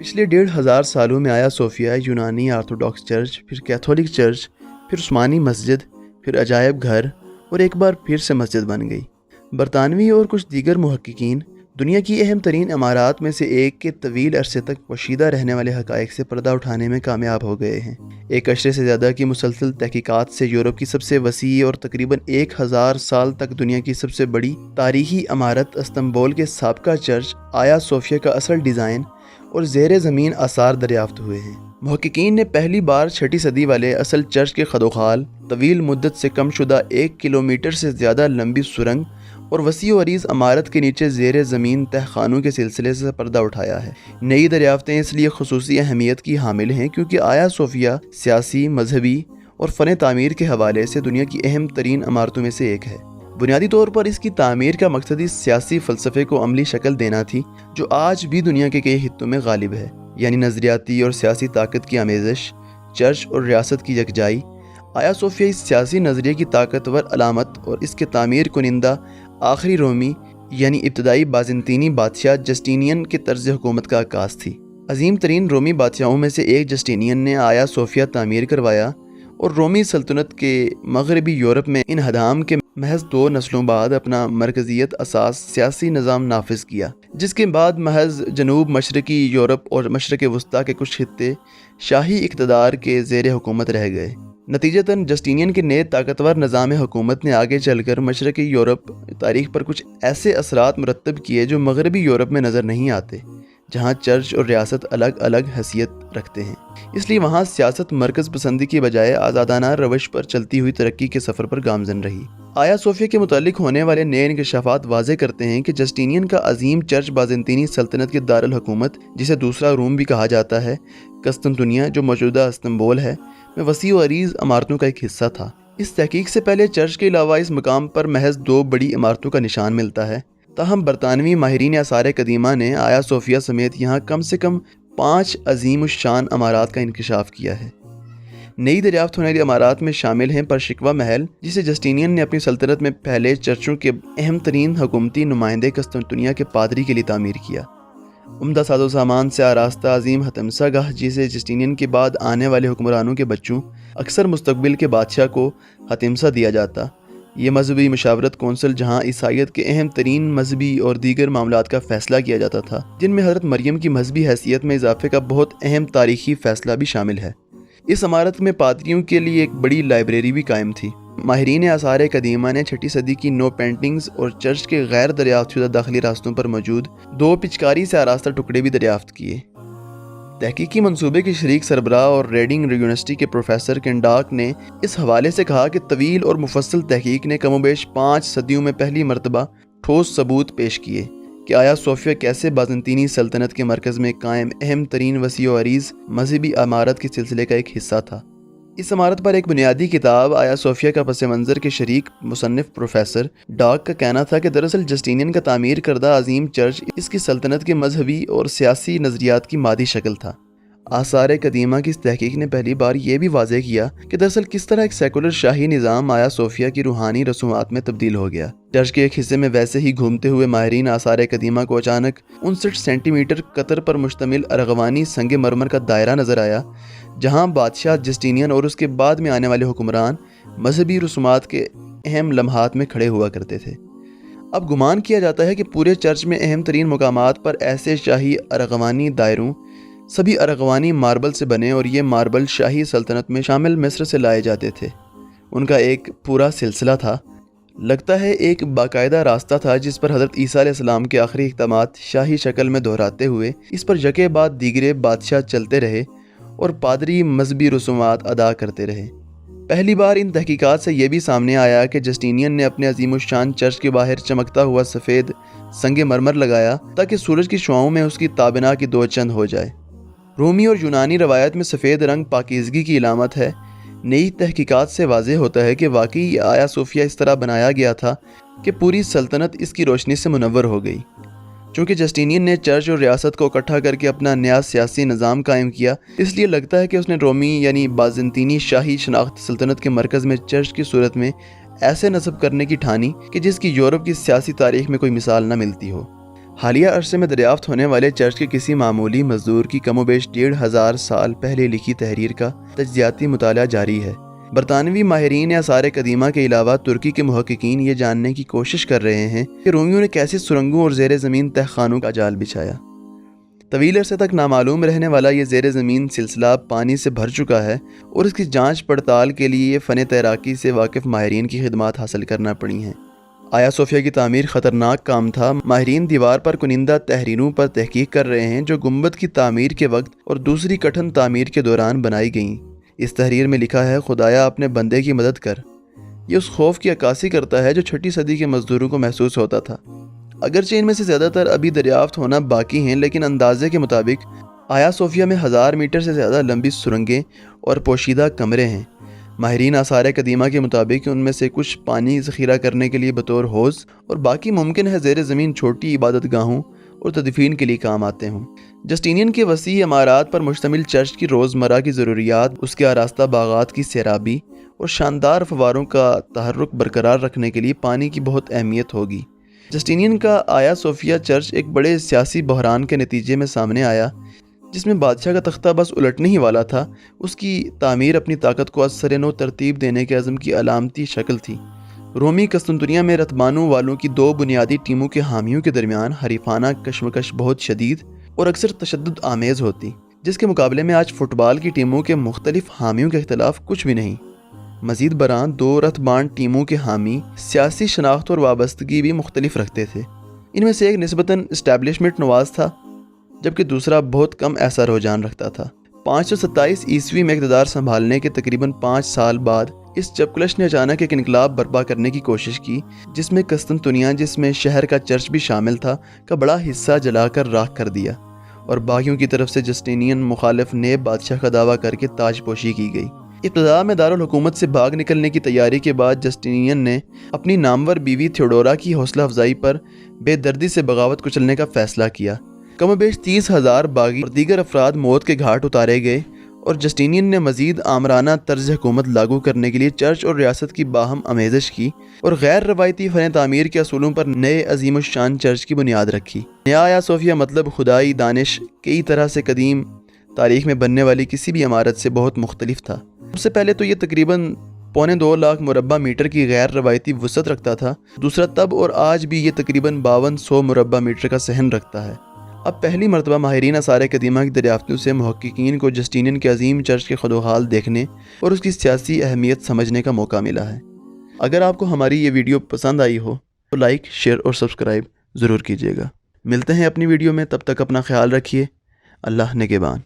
پچھلے 1500 سالوں میں آیا صوفیہ یونانی آرتھوڈاکس چرچ، پھر کیتھولک چرچ، پھر عثمانی مسجد، پھر عجائب گھر اور ایک بار پھر سے مسجد بن گئی۔ برطانوی اور کچھ دیگر محققین دنیا کی اہم ترین عمارات میں سے ایک کے طویل عرصے تک پوشیدہ رہنے والے حقائق سے پردہ اٹھانے میں کامیاب ہو گئے ہیں۔ ایک عشرے سے زیادہ کی مسلسل تحقیقات سے یورپ کی سب سے وسیع اور تقریباً 1000 سال تک دنیا کی سب سے بڑی تاریخی عمارت استنبول کے سابقہ چرچ آیا صوفیہ کا اصل ڈیزائن اور زیر زمین آثار دریافت ہوئے ہیں۔ محققین نے پہلی بار 6 صدی والے اصل چرچ کے خدوخال، طویل مدت سے کم شدہ 1 کلومیٹر سے زیادہ لمبی سرنگ اور وسیع و عریض عمارت کے نیچے زیر زمین تہ خانوں کے سلسلے سے پردہ اٹھایا ہے۔ نئی دریافتیں اس لیے خصوصی اہمیت کی حامل ہیں کیونکہ آیا صوفیہ سیاسی، مذہبی اور فن تعمیر کے حوالے سے دنیا کی اہم ترین عمارتوں میں سے ایک ہے۔ بنیادی طور پر اس کی تعمیر کا مقصد اس سیاسی فلسفے کو عملی شکل دینا تھی جو آج بھی دنیا کے کئی خطوں میں غالب ہے، یعنی نظریاتی اور سیاسی طاقت کی آمیزش، چرچ اور ریاست کی یکجائی۔ آیا صوفیہ اس سیاسی نظریے کی طاقتور علامت اور اس کے تعمیر کنندہ آخری رومی یعنی ابتدائی بازنطینی بادشاہ جسٹینین کے طرز حکومت کا عکاس تھی۔ عظیم ترین رومی بادشاہوں میں سے ایک جسٹینین نے آیا صوفیہ تعمیر کروایا اور رومی سلطنت کے مغربی یورپ میں انہدام کے محض 2 نسلوں بعد اپنا مرکزیت اساس سیاسی نظام نافذ کیا، جس کے بعد محض جنوب مشرقی یورپ اور مشرق وسطیٰ کے کچھ خطے شاہی اقتدار کے زیر حکومت رہ گئے۔ نتیجتاً جسٹینین کے نئے طاقتور نظام حکومت نے آگے چل کر مشرقی یورپ تاریخ پر کچھ ایسے اثرات مرتب کیے جو مغربی یورپ میں نظر نہیں آتے، جہاں چرچ اور ریاست الگ الگ حیثیت رکھتے ہیں۔ اس لیے وہاں سیاست مرکز پسندی کی بجائے آزادانہ روش پر چلتی ہوئی ترقی کے سفر پر گامزن رہی۔ آیا صوفیہ کے متعلق ہونے والے نئے انکشافات واضح کرتے ہیں کہ جسٹینین کا عظیم چرچ بازنطینی سلطنت کے دارالحکومت، جسے دوسرا روم بھی کہا جاتا ہے، قسطنطنیہ جو موجودہ استنبول ہے، میں وسیع و عریض عمارتوں کا ایک حصہ تھا۔ اس تحقیق سے پہلے چرچ کے علاوہ اس مقام پر محض 2 بڑی عمارتوں کا نشان ملتا ہے، تاہم برطانوی ماہرین آثار قدیمہ نے آیا صوفیہ سمیت یہاں کم سے کم 5 عظیم الشان عمارات کا انکشاف کیا ہے۔ نئی دریافت ہونے والی عمارات میں شامل ہیں پرشکوا محل، جسے جسٹینین نے اپنی سلطنت میں پہلے چرچوں کے اہم ترین حکومتی نمائندے قسطنطنیہ کے پادری کے لیے تعمیر کیا۔ عمدہ ساز و سامان سے آراستہ عظیم حتمسہ گاہ، جسے جسٹینین کے بعد آنے والے حکمرانوں کے بچوں، اکثر مستقبل کے بادشاہ کو حتمسہ دیا جاتا۔ یہ مذہبی مشاورت کونسل جہاں عیسائیت کے اہم ترین مذہبی اور دیگر معاملات کا فیصلہ کیا جاتا تھا، جن میں حضرت مریم کی مذہبی حیثیت میں اضافے کا بہت اہم تاریخی فیصلہ بھی شامل ہے۔ اس عمارت میں پادریوں کے لیے ایک بڑی لائبریری بھی قائم تھی۔ ماہرین آثار قدیمہ نے 6 صدی کی 9 پینٹنگز اور چرچ کے غیر دریافت شدہ داخلی راستوں پر موجود 2 پچکاری سے آراستہ ٹکڑے بھی دریافت کیے۔ تحقیقی منصوبے کے شریک سربراہ اور ریڈنگ یونیورسٹی کے پروفیسر کینڈاک نے اس حوالے سے کہا کہ طویل اور مفصل تحقیق نے کم و بیش 5 صدیوں میں پہلی مرتبہ ٹھوس ثبوت پیش کیے کہ آیا صوفیہ کیسے بازنطینی سلطنت کے مرکز میں قائم اہم ترین وسیع و عریض مذہبی عمارت کے سلسلے کا ایک حصہ تھا۔ اس عمارت پر ایک بنیادی کتاب آیا صوفیہ کا پس منظر کے شریک مصنف پروفیسر ڈاک کا کہنا تھا کہ دراصل جسٹینین کا تعمیر کردہ عظیم چرچ اس کی سلطنت کے مذہبی اور سیاسی نظریات کی مادی شکل تھا۔ آثار قدیمہ کی اس تحقیق نے پہلی بار یہ بھی واضح کیا کہ دراصل کس طرح ایک سیکولر شاہی نظام آیا صوفیہ کی روحانی رسومات میں تبدیل ہو گیا۔ چرچ کے ایک حصے میں ویسے ہی گھومتے ہوئے ماہرین آثار قدیمہ کو اچانک 59 سینٹی میٹر قطر پر مشتمل ارغوانی سنگ مرمر کا دائرہ نظر آیا، جہاں بادشاہ جسٹینین اور اس کے بعد میں آنے والے حکمران مذہبی رسومات کے اہم لمحات میں کھڑے ہوا کرتے تھے۔ اب گمان کیا جاتا ہے کہ پورے چرچ میں اہم ترین مقامات پر ایسے شاہی ارغوانی دائروں، سبھی ارغوانی ماربل سے بنے، اور یہ ماربل شاہی سلطنت میں شامل مصر سے لائے جاتے تھے۔ ان کا ایک پورا سلسلہ تھا، لگتا ہے ایک باقاعدہ راستہ تھا جس پر حضرت عیسیٰ علیہ السلام کے آخری احکامات شاہی شکل میں دہراتے ہوئے اس پر یکے بعد دیگرے بادشاہ چلتے رہے اور پادری مذہبی رسومات ادا کرتے رہے۔ پہلی بار ان تحقیقات سے یہ بھی سامنے آیا کہ جسٹینین نے اپنے عظیم الشان چرچ کے باہر چمکتا ہوا سفید سنگ مرمر لگایا تاکہ سورج کی شعاؤں میں اس کی تابنا کی دو چند ہو جائے۔ رومی اور یونانی روایت میں سفید رنگ پاکیزگی کی علامت ہے۔ نئی تحقیقات سے واضح ہوتا ہے کہ واقعی یہ آیا صوفیہ اس طرح بنایا گیا تھا کہ پوری سلطنت اس کی روشنی سے منور ہو گئی۔ چونکہ جسٹینین نے چرچ اور ریاست کو اکٹھا کر کے اپنا نیا سیاسی نظام قائم کیا، اس لیے لگتا ہے کہ اس نے رومی یعنی بازنطینی شاہی شناخت سلطنت کے مرکز میں چرچ کی صورت میں ایسے نصب کرنے کی ٹھانی کہ جس کی یورپ کی سیاسی تاریخ میں کوئی مثال نہ ملتی ہو۔ حالیہ عرصے میں دریافت ہونے والے چرچ کے کسی معمولی مزدور کی کم و بیش 1500 سال پہلے لکھی تحریر کا تجزیاتی مطالعہ جاری ہے۔ برطانوی ماہرین آثار قدیمہ کے علاوہ ترکی کے محققین یہ جاننے کی کوشش کر رہے ہیں کہ رومیوں نے کیسے سرنگوں اور زیر زمین تہ خانوں کا جال بچھایا۔ طویل عرصے تک نامعلوم رہنے والا یہ زیر زمین سلسلہ پانی سے بھر چکا ہے اور اس کی جانچ پڑتال کے لیے فن تیراکی سے واقف ماہرین کی خدمات حاصل کرنا پڑی ہیں۔ آیا صوفیہ کی تعمیر خطرناک کام تھا۔ ماہرین دیوار پر کنندہ تحریروں پر تحقیق کر رہے ہیں جو گنبد کی تعمیر کے وقت اور دوسری کٹھن تعمیر کے دوران بنائی گئیں۔ اس تحریر میں لکھا ہے، خدایا اپنے بندے کی مدد کر۔ یہ اس خوف کی عکاسی کرتا ہے جو 6 صدی کے مزدوروں کو محسوس ہوتا تھا۔ اگرچہ ان میں سے زیادہ تر ابھی دریافت ہونا باقی ہیں، لیکن اندازے کے مطابق آیا صوفیہ میں 1000 میٹر سے زیادہ لمبی سرنگیں اور پوشیدہ کمرے ہیں۔ ماہرین آثار قدیمہ کے مطابق ان میں سے کچھ پانی ذخیرہ کرنے کے لیے بطور حوض اور باقی ممکن ہے زیر زمین چھوٹی عبادت گاہوں اور تدفین کے لیے کام آتے ہوں۔ جسٹینین کے وسیع عمارات پر مشتمل چرچ کی روزمرہ کی ضروریات، اس کے آراستہ باغات کی سیرابی اور شاندار فواروں کا تحرک برقرار رکھنے کے لیے پانی کی بہت اہمیت ہوگی۔ جسٹینین کا آیا صوفیہ چرچ ایک بڑے سیاسی بحران کے نتیجے میں سامنے آیا، جس میں بادشاہ کا تختہ بس الٹنے ہی والا تھا۔ اس کی تعمیر اپنی طاقت کو از سر نو ترتیب دینے کے عزم کی علامتی شکل تھی۔ رومی قسطنطنیہ میں رتبانوں والوں کی 2 بنیادی ٹیموں کے حامیوں کے درمیان حریفانہ کشمکش بہت شدید اور اکثر تشدد آمیز ہوتی، جس کے مقابلے میں آج فٹ بال کی ٹیموں کے مختلف حامیوں کے اختلاف کچھ بھی نہیں۔ مزید برآں 2 رتبان ٹیموں کے حامی سیاسی شناخت اور وابستگی بھی مختلف رکھتے تھے۔ ان میں سے ایک نسبتاً اسٹیبلشمنٹ نواز تھا، جبکہ دوسرا بہت کم ایسا رجحان رکھتا تھا۔ 527 عیسوی میں اقتدار سنبھالنے کے تقریباً 5 سال بعد اس چپکلش نے اچانک ایک انقلاب برپا کرنے کی کوشش کی، جس میں قسطنطنیہ، جس میں شہر کا چرچ بھی شامل تھا، کا بڑا حصہ جلا کر راکھ کر دیا اور باغیوں کی طرف سے جسٹینین مخالف نیب بادشاہ کا دعویٰ کر کے تاج پوشی کی گئی۔ ابتدا میں دارالحکومت سے بھاگ نکلنے کی تیاری کے بعد جسٹینین نے اپنی نامور بیوی تھیوڈورا کی حوصلہ افزائی پر بے دردی سے بغاوت کچلنے کا فیصلہ کیا۔ کم و بیش 30,000 باغی اور دیگر افراد موت کے گھاٹ اتارے گئے اور جسٹینین نے مزید آمرانہ طرز حکومت لاگو کرنے کے لیے چرچ اور ریاست کی باہم آمیزش کی اور غیر روایتی فن تعمیر کے اصولوں پر نئے عظیم الشان چرچ کی بنیاد رکھی۔ نیا آیا صوفیہ مطلب خدائی دانش کئی طرح سے قدیم تاریخ میں بننے والی کسی بھی عمارت سے بہت مختلف تھا۔ سب سے پہلے تو یہ تقریباً 2.25 لاکھ مربع میٹر کی غیر روایتی وسعت رکھتا تھا۔ دوسرا، تب اور آج بھی یہ تقریباً 5200 مربع میٹر کا صحن رکھتا ہے۔ اب پہلی مرتبہ ماہرین آثار قدیمہ کی دریافتوں سے محققین کو جسٹینین کے عظیم چرچ کے خد و حال دیکھنے اور اس کی سیاسی اہمیت سمجھنے کا موقع ملا ہے۔ اگر آپ کو ہماری یہ ویڈیو پسند آئی ہو تو لائک، شیئر اور سبسکرائب ضرور کیجیے گا۔ ملتے ہیں اپنی ویڈیو میں، تب تک اپنا خیال رکھیے۔ اللہ نگہبان۔